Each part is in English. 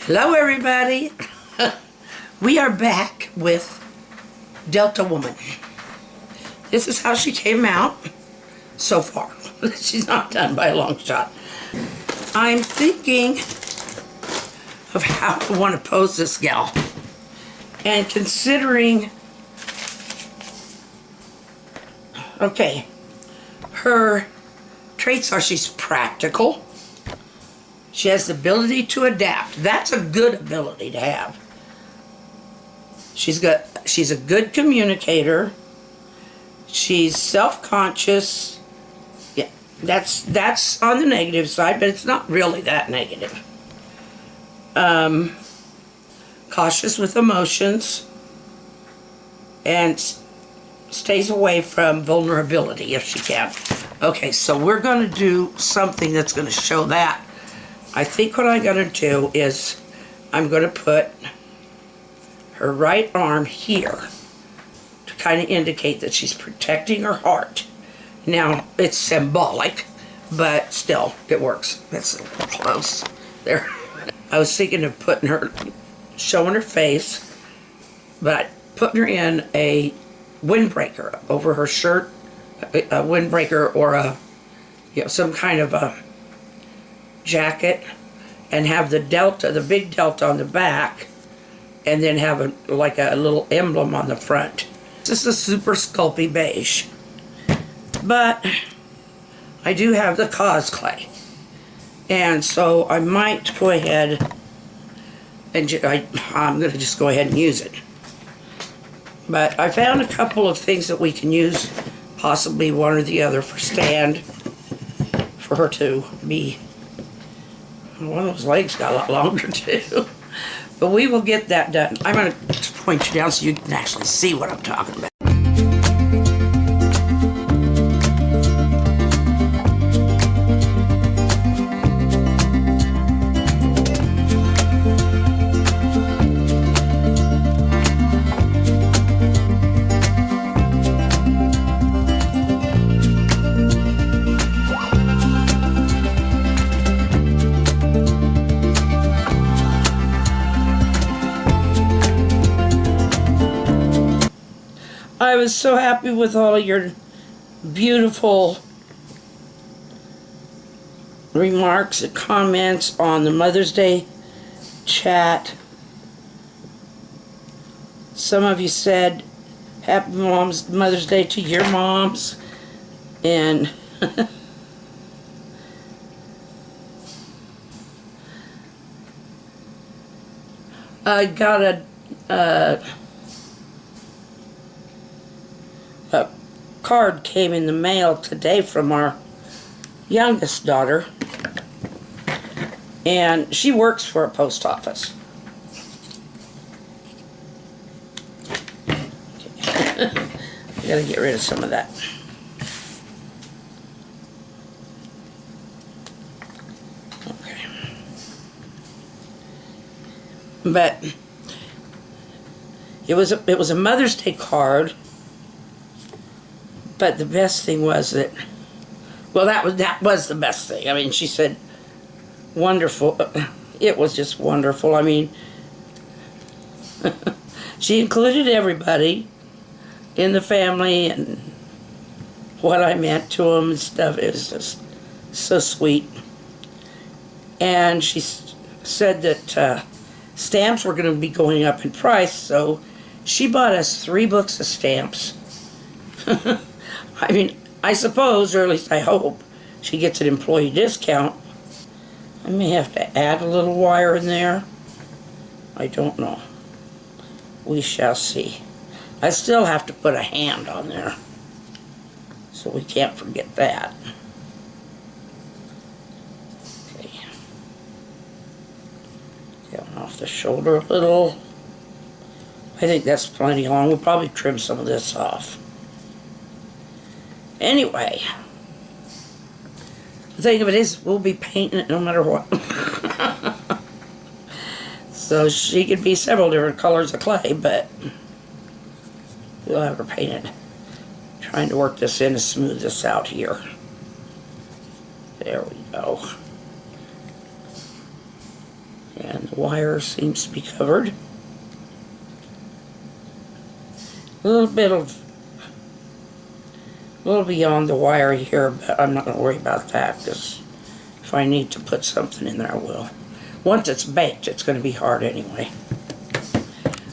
Hello everybody. We are back with Delta Woman. This is how she came out so far. She's not done by a long shot. I'm thinking of how I want to pose this gal. And considering, okay, her traits are she's practical. She has the ability to adapt. That's a good ability to have. She's a good communicator. She's self-conscious. Yeah, that's on the negative side, but it's not really that negative. Cautious with emotions, and stays away from vulnerability if she can. Okay, so we're going to do something that's going to show that. I think what I'm going to do is I'm going to put her right arm here to kind of indicate that she's protecting her heart. Now, it's symbolic, but still, it works. That's a little close there. I was thinking of putting her, showing her face, but putting her in a windbreaker over her shirt, a windbreaker or a, some kind of a jacket, and have the delta, the big delta on the back, and then have like a little emblem on the front. This is a super sculpey beige, but I do have the cosplay, and so I might go ahead and I'm going to just go ahead and use it. But I found a couple of things that we can use, possibly one or the other, for stand, for her to be. One of those legs got a lot longer too. But we will get that done. I'm going to point you down so you can actually see what I'm talking about. I was so happy with all your beautiful remarks and comments on the Mother's Day chat. Some of you said Happy Mother's Day to your moms, and I got a card came in the mail today from our youngest daughter, and she works for a post office. Okay. I gotta get rid of some of that. Okay. But it was a Mother's Day card. But the best thing was that, well, that was the best thing. I mean, she said, wonderful. It was just wonderful. I mean, she included everybody in the family and what I meant to them and stuff. It was just so sweet. And she said that stamps were going to be going up in price, so she bought us 3 books of stamps. I mean, I suppose, or at least I hope, she gets an employee discount. I may have to add a little wire in there. I don't know. We shall see. I still have to put a hand on there, so we can't forget that. Okay. Down off the shoulder a little. I think that's plenty long. We'll probably trim some of this off. Anyway, the thing of it is, we'll be painting it no matter what. So she could be several different colors of clay, but we'll have her painted. Trying to work this in to smooth this out here. There we go. And the wire seems to be covered. A little beyond the wire here, but I'm not going to worry about that, because if I need to put something in there, I will. Once it's baked, it's going to be hard anyway.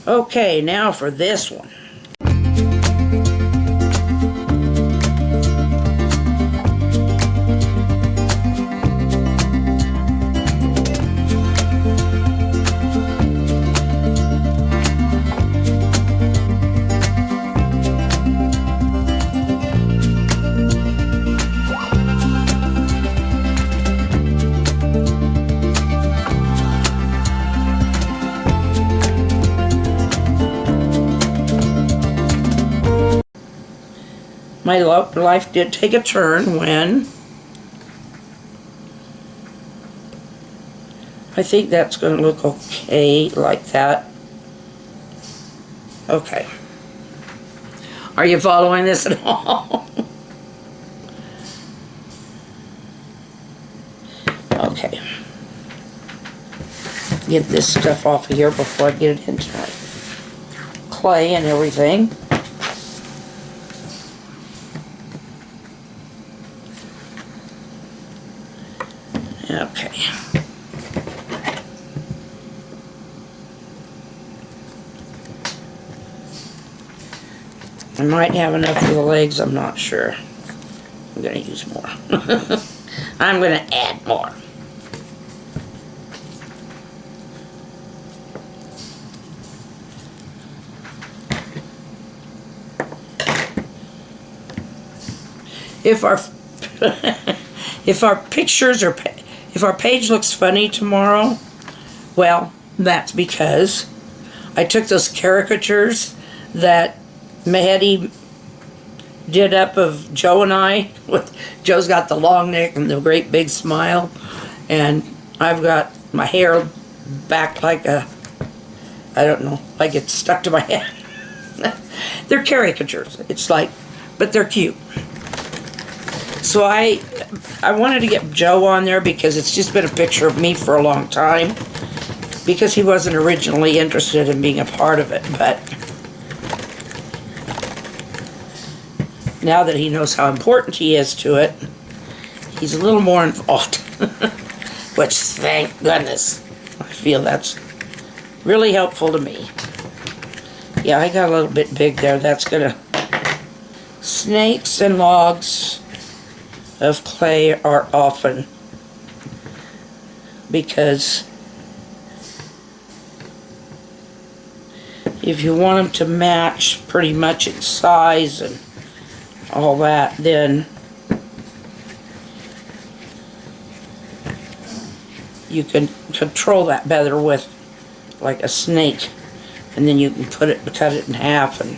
Okay, now for this one. My life did take a turn when I think that's going to look okay like that. Okay. Are you following this at all? Okay. Get this stuff off of here before I get it into my clay and everything. Okay. I might have enough for the legs, I'm not sure. I'm going to use more. I'm going to add more. If our if our pictures or if our page looks funny tomorrow, well, that's because I took those caricatures that Mahedi did up of Joe and I. With Joe's got the long neck and the great big smile, and I've got my hair back like a, I don't know, like it's stuck to my head. They're caricatures. It's like, but they're cute. So I wanted to get Joe on there because it's just been a picture of me for a long time, because he wasn't originally interested in being a part of it, but now that he knows how important he is to it, he's a little more involved. Which, thank goodness, I feel that's really helpful to me. Yeah, I got a little bit big there. That's gonna... Snakes and logs of clay are often, because if you want them to match pretty much in size and all that, then you can control that better with like a snake, and then you can cut it in half and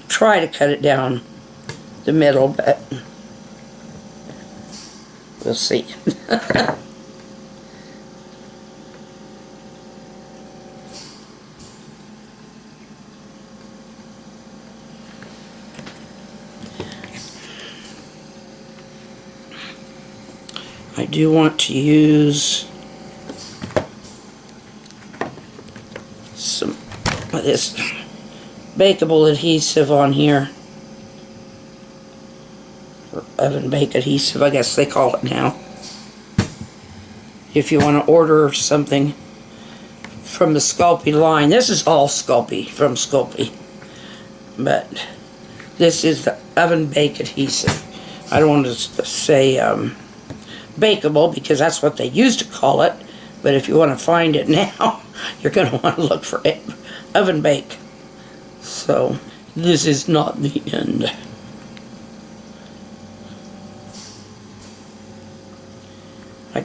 try to cut it down the middle, but we'll see. I do want to use some of this bakeable adhesive on here, or oven bake adhesive, I guess they call it now. If you want to order something from the Sculpey line, this is all Sculpey, from Sculpey, but this is the oven bake adhesive. I don't want to say bakeable, because that's what they used to call it, but if you want to find it now, you're going to want to look for it. Oven bake. So this is not the end. I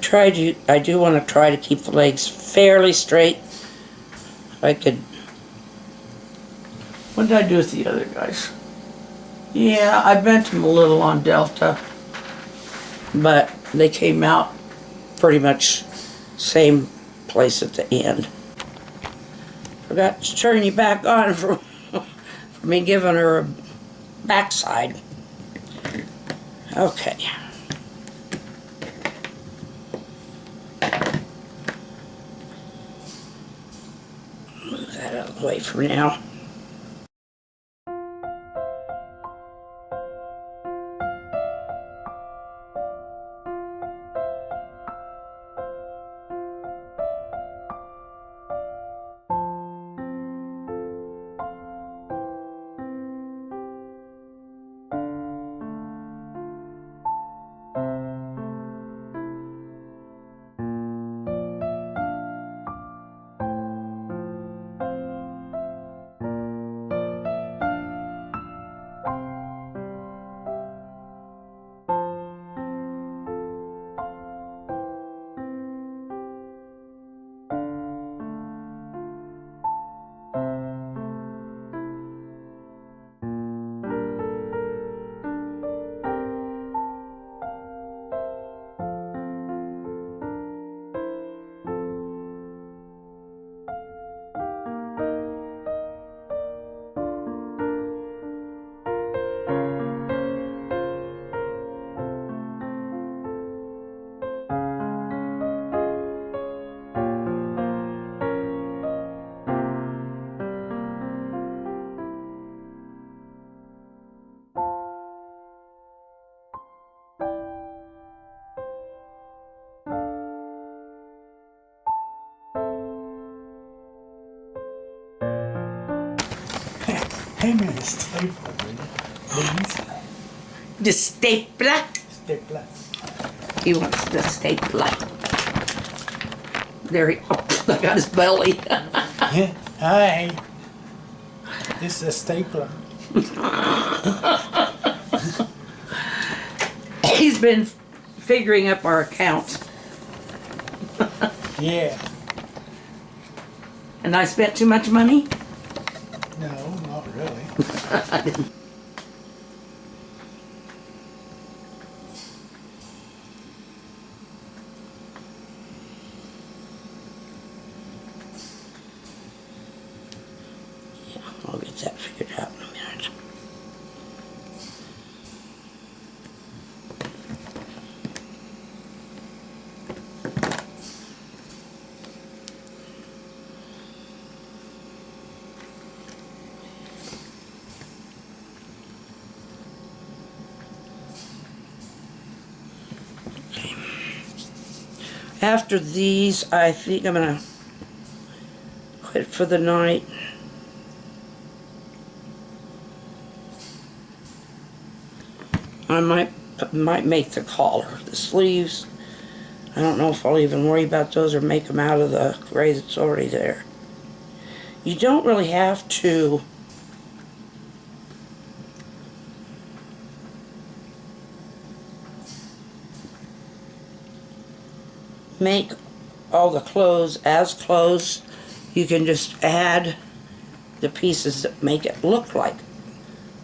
do want to try to keep the legs fairly straight. I could... What did I do with the other guys? Yeah, I bent them a little on Delta, but they came out pretty much same place at the end. Forgot to turn you back on for me giving her a backside. Okay. away for now. Hand me the stapler, please. The stapler? Stapler. He wants the stapler. There he, oh, I got his belly. Yeah. Hi. This is a stapler. He's been figuring up our account. Yeah. And I spent too much money? No, not really. I didn't. Yeah, I'll get that figured out in a minute. After these, I think I'm gonna quit for the night. I might make the collar. The sleeves, I don't know if I'll even worry about those or make them out of the gray that's already there. You don't really have to make all the clothes as clothes. You can just add the pieces that make it look like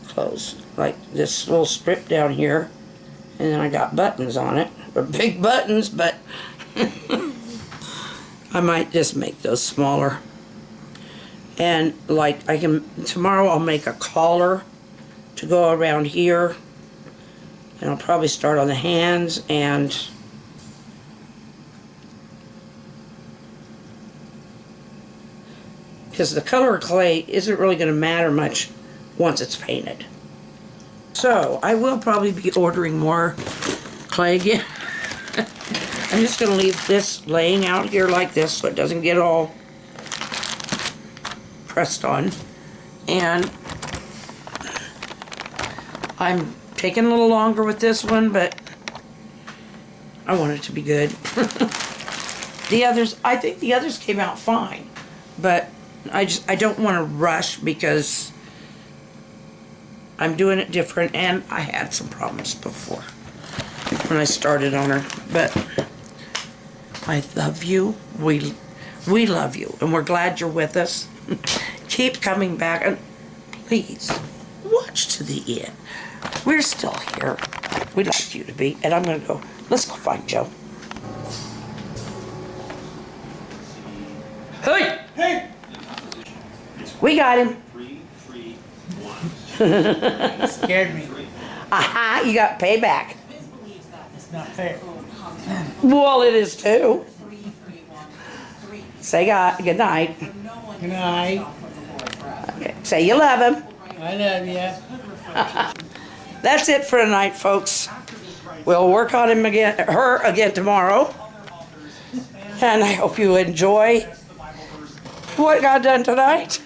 clothes. Like this little strip down here, and then I got buttons on it. They're big buttons, but I might just make those smaller. And like tomorrow I'll make a collar to go around here, and I'll probably start on the hands, and because the color of clay isn't really going to matter much once it's painted. So I will probably be ordering more clay again. I'm just going to leave this laying out here like this so it doesn't get all pressed on. And I'm taking a little longer with this one, but I want it to be good. The others, I think the others came out fine, but I don't want to rush because I'm doing it different, and I had some problems before when I started on her. But I love you. We love you, and we're glad you're with us. Keep coming back, and please watch to the end. We're still here. We'd like you to be, and I'm going to go. Let's go find Joe. Hey! Hey! We got him. 3, 3, 1. Scared me. Aha, you got payback. It's not fair. Well, it is too. Say good night. Good night. Say you love him. I love ya. That's it for tonight, folks. We'll work on him again, her again tomorrow. And I hope you enjoy what got done tonight.